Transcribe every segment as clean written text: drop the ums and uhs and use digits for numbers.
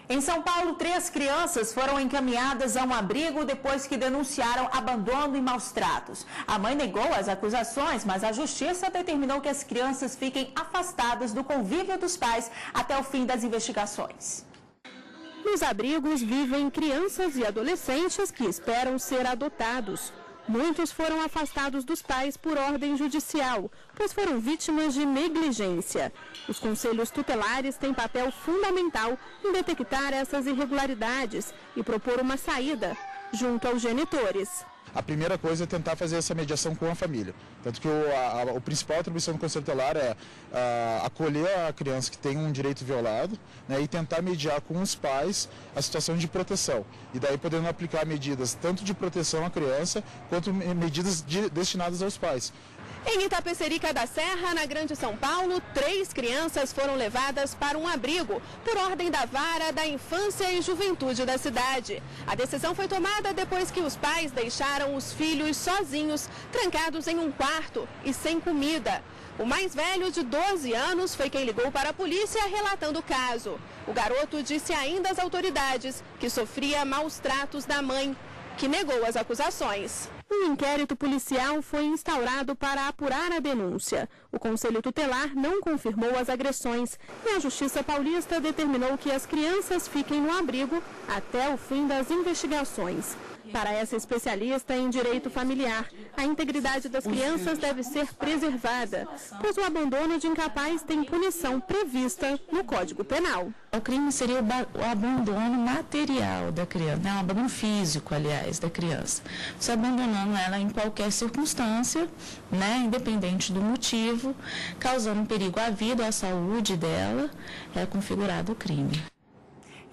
Em São Paulo, 3 crianças foram encaminhadas a um abrigo depois que denunciaram abandono e maus tratos. A mãe negou as acusações, mas a justiça determinou que as crianças fiquem afastadas do convívio dos pais até o fim das investigações. Nos abrigos vivem crianças e adolescentes que esperam ser adotados. Muitos foram afastados dos pais por ordem judicial, pois foram vítimas de negligência. Os conselhos tutelares têm papel fundamental em detectar essas irregularidades e propor uma saída junto aos genitores. A primeira coisa é tentar fazer essa mediação com a família. Tanto que a principal atribuição do Conselho Tutelar é acolher a criança que tem um direito violado, né, e tentar mediar com os pais a situação de proteção. E daí podendo aplicar medidas tanto de proteção à criança, quanto medidas destinadas aos pais. Em Itapecerica da Serra, na Grande São Paulo, 3 crianças foram levadas para um abrigo por ordem da Vara da Infância e Juventude da cidade. A decisão foi tomada depois que os pais deixaram os filhos sozinhos, trancados em um quarto e sem comida. O mais velho, de 12 anos, foi quem ligou para a polícia relatando o caso. O garoto disse ainda às autoridades que sofria maus tratos da mãe, que negou as acusações. Um inquérito policial foi instaurado para apurar a denúncia. O Conselho Tutelar não confirmou as agressões e a Justiça Paulista determinou que as crianças fiquem no abrigo até o fim das investigações. Para essa especialista em direito familiar, a integridade das crianças deve ser preservada, pois o abandono de incapaz tem punição prevista no Código Penal. O crime seria o abandono material da criança, né? Um abandono físico, aliás, da criança. Você abandonando ela em qualquer circunstância, né? Independente do motivo, causando um perigo à vida, à saúde dela, é configurado o crime.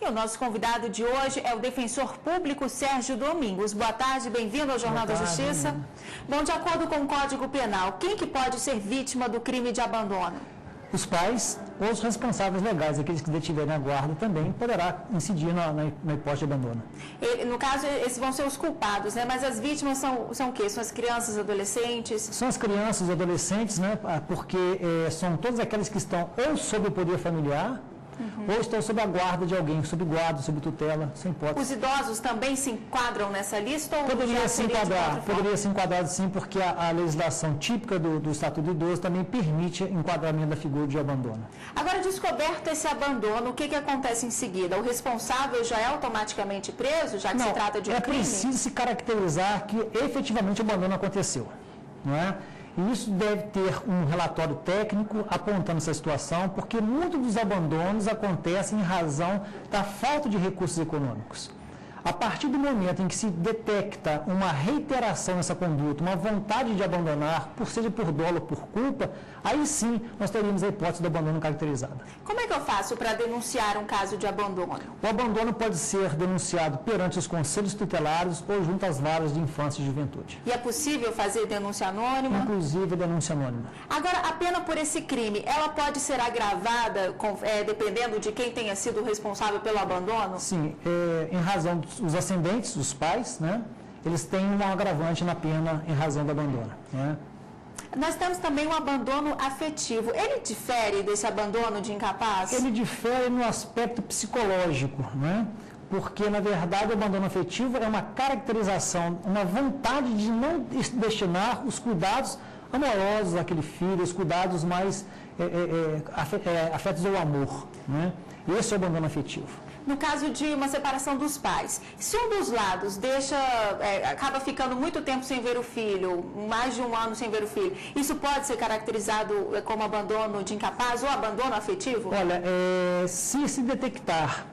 E o nosso convidado de hoje é o defensor público Sérgio Domingos. Boa tarde, bem-vindo ao Jornal da Justiça. Bom, de acordo com o Código Penal, quem que pode ser vítima do crime de abandono? Os pais ou os responsáveis legais, aqueles que detiverem a guarda, também poderá incidir na hipótese de abandono. No caso, esses vão ser os culpados, né? Mas as vítimas são o quê? São as crianças, adolescentes? São as crianças e adolescentes, né? Porque são todas aquelas que estão ou sob o poder familiar, ou estão sob a guarda de alguém, sob guarda, sob tutela, sem hipótese. Os idosos também se enquadram nessa lista? Ou poderia se enquadrar sim, porque a legislação típica do Estatuto do Idoso também permite enquadramento da figura de abandono. Agora, descoberto esse abandono, o que acontece em seguida? O responsável já é automaticamente preso, já que se trata de um crime? É preciso se caracterizar que efetivamente o abandono aconteceu, não é? E isso deve ter um relatório técnico apontando essa situação, porque muitos dos abandonos acontecem em razão da falta de recursos econômicos. A partir do momento em que se detecta uma reiteração nessa conduta, uma vontade de abandonar, seja por dolo ou por culpa, aí sim nós teríamos a hipótese do abandono caracterizada. Como é que eu faço para denunciar um caso de abandono? O abandono pode ser denunciado perante os conselhos tutelares ou junto às varas de infância e juventude. E é possível fazer denúncia anônima? Inclusive denúncia anônima. Agora, a pena por esse crime, ela pode ser agravada dependendo de quem tenha sido responsável pelo abandono? Sim, em razão os ascendentes, os pais, né, eles têm um agravante na pena em razão do abandono, né? Nós temos também o abandono afetivo. Ele difere desse abandono de incapaz? Ele difere no aspecto psicológico, né? Porque, na verdade, o abandono afetivo é uma caracterização, uma vontade de não destinar os cuidados amorosos àquele filho, os cuidados mais afetos ao amor, né? Esse é o abandono afetivo. No caso de uma separação dos pais, se um dos lados acaba ficando muito tempo sem ver o filho, mais de 1 ano sem ver o filho, isso pode ser caracterizado como abandono de incapaz ou abandono afetivo? Olha, se detectar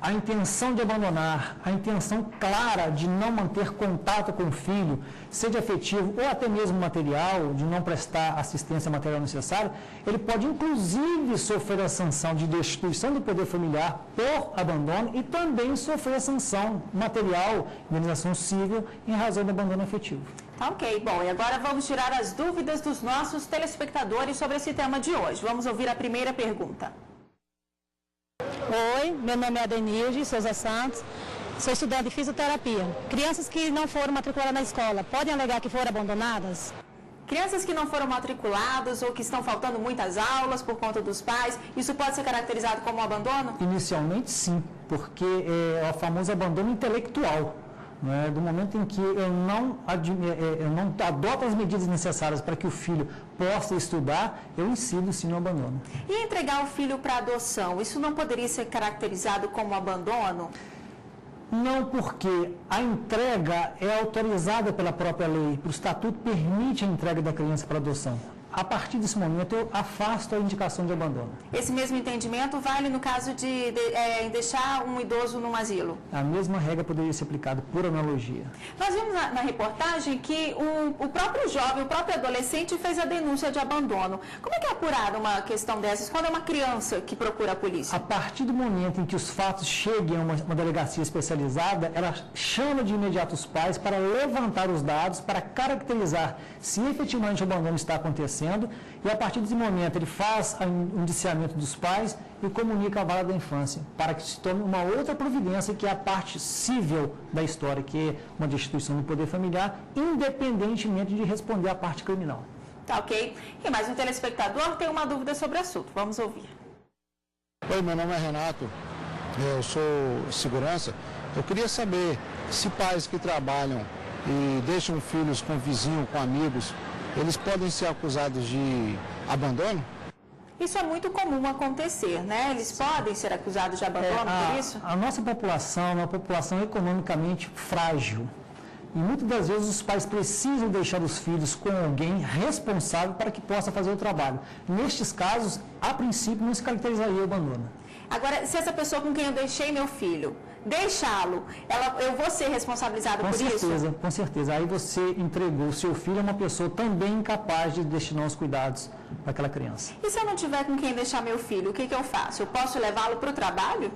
a intenção de abandonar, a intenção clara de não manter contato com o filho, seja afetivo ou até mesmo material, de não prestar assistência material necessária, ele pode inclusive sofrer a sanção de destituição do poder familiar por abandono e também sofrer a sanção material, indenização civil, em razão do abandono afetivo. Tá ok. Bom, e agora vamos tirar as dúvidas dos nossos telespectadores sobre esse tema de hoje. Vamos ouvir a primeira pergunta. Oi, meu nome é Denilde Souza Santos, sou estudante de fisioterapia. Crianças que não foram matriculadas na escola, podem alegar que foram abandonadas? Crianças que não foram matriculadas ou que estão faltando muitas aulas por conta dos pais, isso pode ser caracterizado como abandono? Inicialmente, sim. porque é o famoso abandono intelectual. Né? Do momento em que eu não adoto as medidas necessárias para que o filho possa estudar, eu incido sim no abandono. E entregar o filho para adoção, isso não poderia ser caracterizado como abandono? Não, porque a entrega é autorizada pela própria lei. O estatuto permite a entrega da criança para adoção. A partir desse momento, eu afasto a indicação de abandono. Esse mesmo entendimento vale no caso de deixar um idoso num asilo? A mesma regra poderia ser aplicada por analogia. Nós vimos na reportagem que o próprio jovem, o próprio adolescente fez a denúncia de abandono. Como é que é apurada uma questão dessas quando é uma criança que procura a polícia? A partir do momento em que os fatos cheguem a uma delegacia especializada, ela chama de imediato os pais para levantar os dados, para caracterizar se efetivamente o abandono está acontecendo. E a partir desse momento ele faz o indiciamento dos pais e comunica a vara da infância, para que se tome uma outra providência, que é a parte cível da história, que é uma destituição do poder familiar, independentemente de responder à parte criminal. Tá ok. E mais um telespectador tem uma dúvida sobre o assunto. Vamos ouvir. Oi, meu nome é Renato, eu sou segurança. Eu queria saber se pais que trabalham e deixam filhos com vizinho, com amigos, eles podem ser acusados de abandono? Isso é muito comum acontecer, né? Eles podem ser acusados de abandono por isso? A nossa população é uma população economicamente frágil. E muitas das vezes os pais precisam deixar os filhos com alguém responsável para que possa fazer o trabalho. Nestes casos, a princípio, não se caracterizaria o abandono. Agora, se essa pessoa com quem eu deixei meu filho, deixá-lo, eu vou ser responsabilizado por isso? Com certeza. Aí você entregou o seu filho a uma pessoa também incapaz de destinar os cuidados para aquela criança. E se eu não tiver com quem deixar meu filho, o que eu faço? Eu posso levá-lo para o trabalho?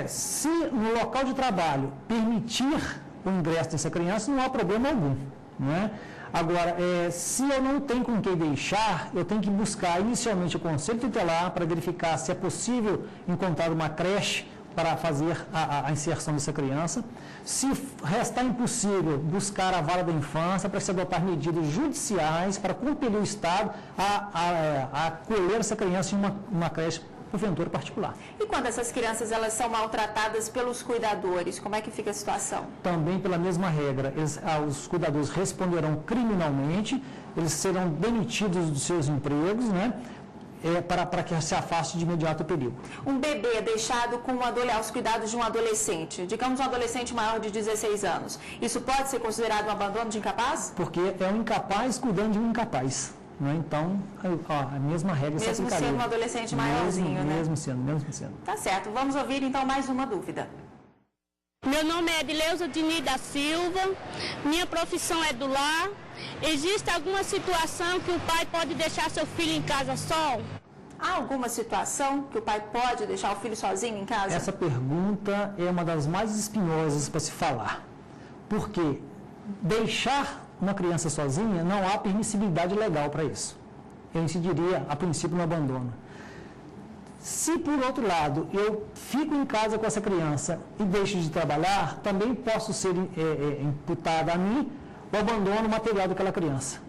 Se no local de trabalho permitir o ingresso dessa criança, não há problema algum, não é? Agora, se eu não tenho com quem deixar, eu tenho que buscar inicialmente o Conselho Tutelar para verificar se é possível encontrar uma creche para fazer a inserção dessa criança. Se restar impossível, buscar a vara da infância para se adotar medidas judiciais para compelir o Estado a acolher essa criança em uma creche porventura particular. E quando essas crianças elas são maltratadas pelos cuidadores, como é que fica a situação? Também pela mesma regra, os cuidadores responderão criminalmente, eles serão demitidos dos seus empregos, né? Para que se afaste de imediato o perigo. Um bebê deixado aos cuidados de um adolescente, digamos um adolescente maior de 16 anos, isso pode ser considerado um abandono de incapaz? Porque é um incapaz cuidando de um incapaz. Né? Então, a mesma regra se aplicaria. Mesmo sendo um adolescente maiorzinho, né? Mesmo sendo. Tá certo. Vamos ouvir então mais uma dúvida. Meu nome é Edileuza Diniz da Silva, minha profissão é do lar. Existe alguma situação que o pai pode deixar seu filho em casa só? Há alguma situação que o pai pode deixar o filho sozinho em casa? Essa pergunta é uma das mais espinhosas para se falar. Porque deixar uma criança sozinha, não há permissibilidade legal para isso. Eu incidiria, a princípio, no abandono. Se, por outro lado, eu fico em casa com essa criança e deixo de trabalhar, também posso ser imputada a mim o abandono material daquela criança.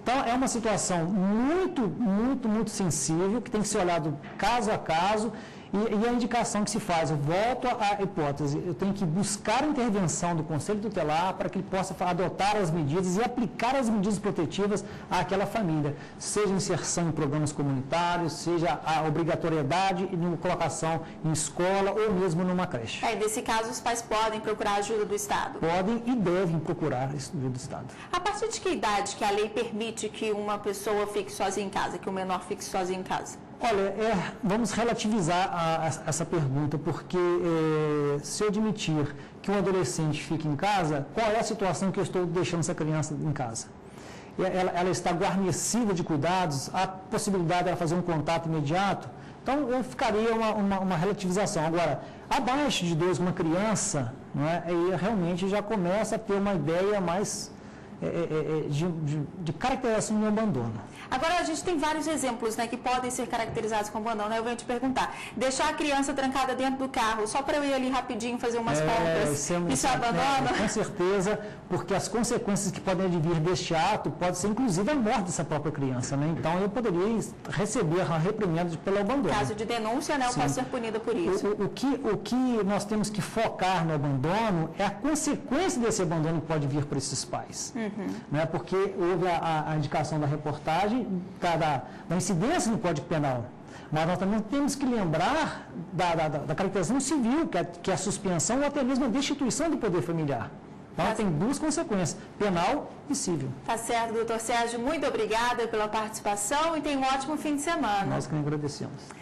Então, é uma situação muito sensível, que tem que ser olhado caso a caso, e a indicação que se faz, eu volto à hipótese, eu tenho que buscar a intervenção do Conselho Tutelar para que ele possa adotar as medidas e aplicar as medidas protetivas àquela família, seja inserção em programas comunitários, seja a obrigatoriedade de colocação em escola ou mesmo numa creche. Nesse caso, os pais podem procurar ajuda do Estado? Podem e devem procurar ajuda do Estado. A partir de que idade que a lei permite que uma pessoa fique sozinha em casa, que o menor fique sozinho em casa? Olha, vamos relativizar essa pergunta, porque se eu admitir que um adolescente fique em casa, qual é a situação que eu estou deixando essa criança em casa? Ela está guarnecida de cuidados, há possibilidade de ela fazer um contato imediato? Então, eu ficaria uma relativização. Agora, abaixo de 2, uma criança, não é, aí realmente já começa a ter uma ideia mais de caracterização de abandono. Agora, a gente tem vários exemplos, né, que podem ser caracterizados como abandono. Eu venho te perguntar, deixar a criança trancada dentro do carro, só para eu ir ali rapidinho fazer umas compras, isso é abandono? Com certeza, porque as consequências que podem advir deste ato pode ser inclusive a morte dessa própria criança, né? Então eu poderia receber uma reprimenda pelo abandono. Caso de denúncia, né, eu posso ser punida por isso. O que nós temos que focar no abandono é a consequência desse abandono que pode vir por esses pais. Né? Porque houve a indicação da reportagem da incidência no Código Penal. Mas nós também temos que lembrar da caracterização civil, que é a suspensão ou até mesmo a destituição do poder familiar. Então, tem duas consequências, penal e civil. Tá certo, doutor Sérgio. Muito obrigada pela participação e tenha um ótimo fim de semana. Nós que agradecemos.